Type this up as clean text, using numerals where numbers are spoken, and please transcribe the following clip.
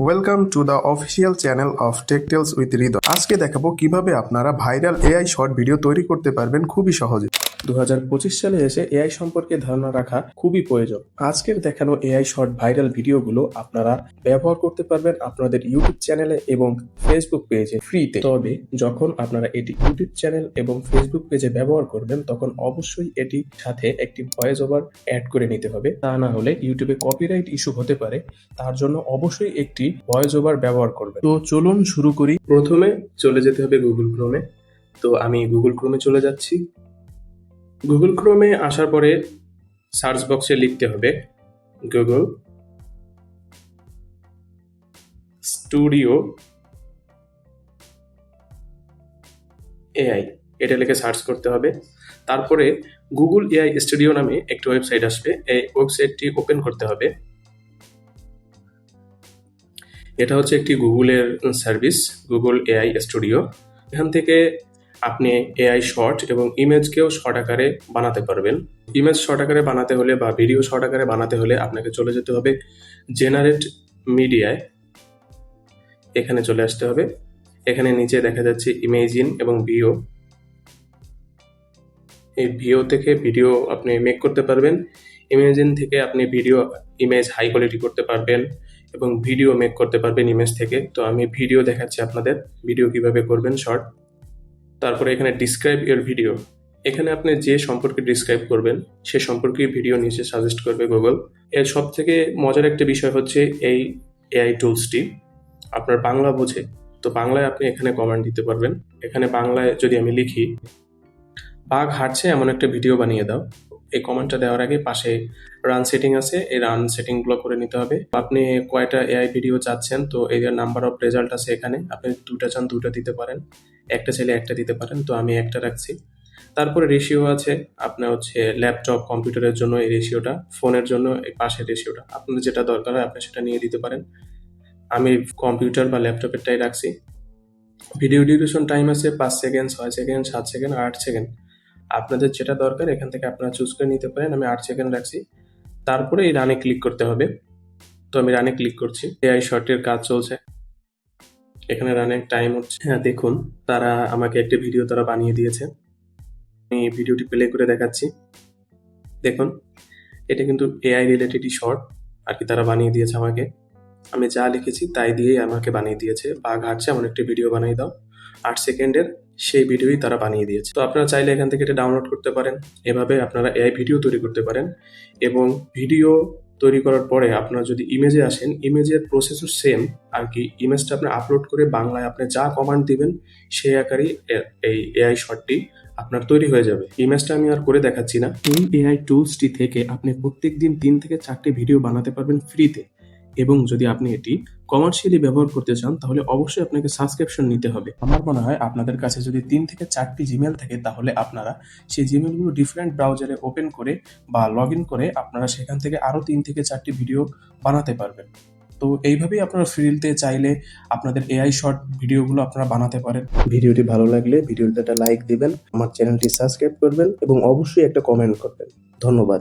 Welcome to the official channel of tech tales with Hriday. আজকে দেখাবো কিভাবে আপনারা ভাইরাল এআই শর্ট ভিডিও তৈরি করতে পারবেন খুবই সহজে। 2025 সালে এসে এআই সম্পর্কে ধারণা রাখা খুবই প্রয়োজন। আজকের দেখানো এআই শর্ট ভাইরাল ভিডিওগুলো আপনারা ব্যবহার করতে পারবেন আপনাদের ইউটিউব চ্যানেলে এবং ফেসবুক পেজে ফ্রিতে। তবে যখন আপনারা এটি ইউটিউব চ্যানেল এবং ফেসবুক পেজে ব্যবহার করবেন তখন অবশ্যই এটির সাথে একটি ভয়েস ওভার অ্যাড করে নিতে হবে, তা না হলে ইউটিউবে কপিরাইট ইস্যু হতে পারে। তার জন্য অবশ্যই একটি ভয়েস ওভার ব্যবহার করবেন। তো চলুন শুরু করি। প্রথমে চলে যেতে হবে গুগল ক্রোমে। তো আমি গুগল ক্রোমে চলে যাচ্ছি। গুগল ক্রোমে আসার পরে সার্চ বক্সে লিখতে হবে গুগল স্টুডিও এআই, এটা লিখে সার্চ করতে হবে। তারপরে গুগল এআই স্টুডিও নামে একটি ওয়েবসাইট আসবে, এই ওয়েবসাইটটি ওপেন করতে হবে। এটা হচ্ছে একটি গুগলের সার্ভিস, গুগল এআই স্টুডিও। এখান থেকে আপনি এআই শর্ট এবং ইমেজকেও শর্ট আকারে বানাতে পারবেন। ইমেজ শর্ট আকারে বানাতে হলে বা ভিডিও শর্ট আকারে বানাতে হলে আপনাকে চলে যেতে হবে জেনারেট মিডিয়ায়, এখানে চলে আসতে হবে। এখানে নিচে দেখা যাচ্ছে ইমেজিন এবং ভিও, এই ভিও থেকে ভিডিও আপনি মেক করতে পারবেন। ইমেজিন থেকে আপনি ইমেজ হাই কোয়ালিটি করতে পারবেন এবং ভিডিও মেক করতে পারবেন ইমেজ থেকে। তো আমি ভিডিও দেখাচ্ছি আপনাদের, ভিডিও কিভাবে করবেন শর্ট। তারপরে এখানে ডিসক্রাইব ইওর ভিডিও, এখানে আপনি যে সম্পর্কে ডিসক্রাইব করবেন সে সম্পর্কে ভিডিও নিচে সাজেস্ট করবে গুগল। এর সব থেকে মজার একটা বিষয় হচ্ছে এই এআই টুলসটি আপনার বাংলা বোঝে, তো বাংলায় আপনি এখানে কমেন্ট দিতে পারবেন। এখানে বাংলায় যদি আমি লিখি বাঘ হাঁটছে এমন একটা ভিডিও বানিয়ে দাও, এই কমেন্টটা দেওয়ার আগে পাশে রান সেটিং আছে, এই রান সেটিংগুলো করে নিতে হবে। আপনি কয়টা এআই ভিডিও চাচ্ছেন, তো এই নাম্বার অফ রেজাল্ট আছে এখানে, আপনি দুটা চান দুটা দিতে পারেন, একটা চাইলে একটা দিতে পারেন, তো আমি একটা রাখছি। তারপরে রেশিও আছে, আপনার হচ্ছে ল্যাপটপ কম্পিউটারের জন্য এই রেশিওটা, ফোনের জন্য এই পাশের রেশিওটা, আপনার যেটা দরকার হয় আপনি সেটা নিয়ে দিতে পারেন। আমি কম্পিউটার বা ল্যাপটপেরটাই রাখছি। ভিডিও ডিউরেশন টাইম আছে 5 সেকেন্ড, 6 সেকেন্ড, 7 সেকেন্ড, 8 সেকেন্ড, আপনাদের যেটা দরকার এখান থেকে আপনারা চুজ করে নিতে পারেন। আমি 8 সেকেন্ড রাখছি। তারপরে এই রানে ক্লিক করতে হবে, তো আমি রানে ক্লিক করছি। এআই শর্টের কাজ চলছে, এখানে রানে টাইম হচ্ছে। হ্যাঁ দেখুন, তারা আমাকে একটি ভিডিও তারা বানিয়ে দিয়েছে, আমি ভিডিওটি প্লে করে দেখাচ্ছি। দেখুন এটা কিন্তু এআই রিলেটেডই শর্ট আর কি, তারা বানিয়ে দিয়েছে আমাকে। আমি যা লিখেছি তাই দিয়েই আমাকে বানিয়ে দিয়েছে, বাঘ হাঁটছে এমন একটি ভিডিও বানিয়ে দাও, 8 সেকেন্ডের সেই ভিডিওই তারা বানিয়ে দিয়েছে। তো আপনারা চাইলে এখান থেকে এটা ডাউনলোড করতে পারেন। এভাবে আপনারা এআই ভিডিও তৈরি করতে পারেন। এবং ভিডিও তৈরি করার পরে আপনারা যদি ইমেজে আসেন, ইমেজের প্রসেসও সেম আর কি। ইমেজটা আপনি আপলোড করে বাংলায় আপনি যা কমান্ড দিবেন সেই আকারেই এই এআই শর্টটি আপনার তৈরি হয়ে যাবে। ইমেজটা আমি আর করে দেখাচ্ছি না। এই এআই টুলসটি থেকে আপনি প্রত্যেক দিন 3 থেকে 4টি ভিডিও বানাতে পারবেন ফ্রিতে। এবং যদি আপনি এটি কমার্শিয়ালি ব্যবহার করতে চান তাহলে অবশ্যই আপনাকে সাবস্ক্রিপশন নিতে হবে। আমার মনে হয় আপনাদের কাছে যদি 3 থেকে 4টি জিমেল থাকে তাহলে আপনারা সেই জিমেলগুলো ডিফারেন্ট ব্রাউজারে ওপেন করে বা লগ ইন করে আপনারা সেখান থেকে আরও 3 থেকে 4টি ভিডিও বানাতে পারবেন। তো এইভাবেই আপনারা ফ্রিতে চাইলে আপনাদের এআই শর্ট ভিডিওগুলো আপনারা বানাতে পারেন। ভিডিওটি ভালো লাগলে ভিডিওতে একটা লাইক দিবেন, আমার চ্যানেলটি সাবস্ক্রাইব করবেন এবং অবশ্যই একটা কমেন্ট করবেন। ধন্যবাদ।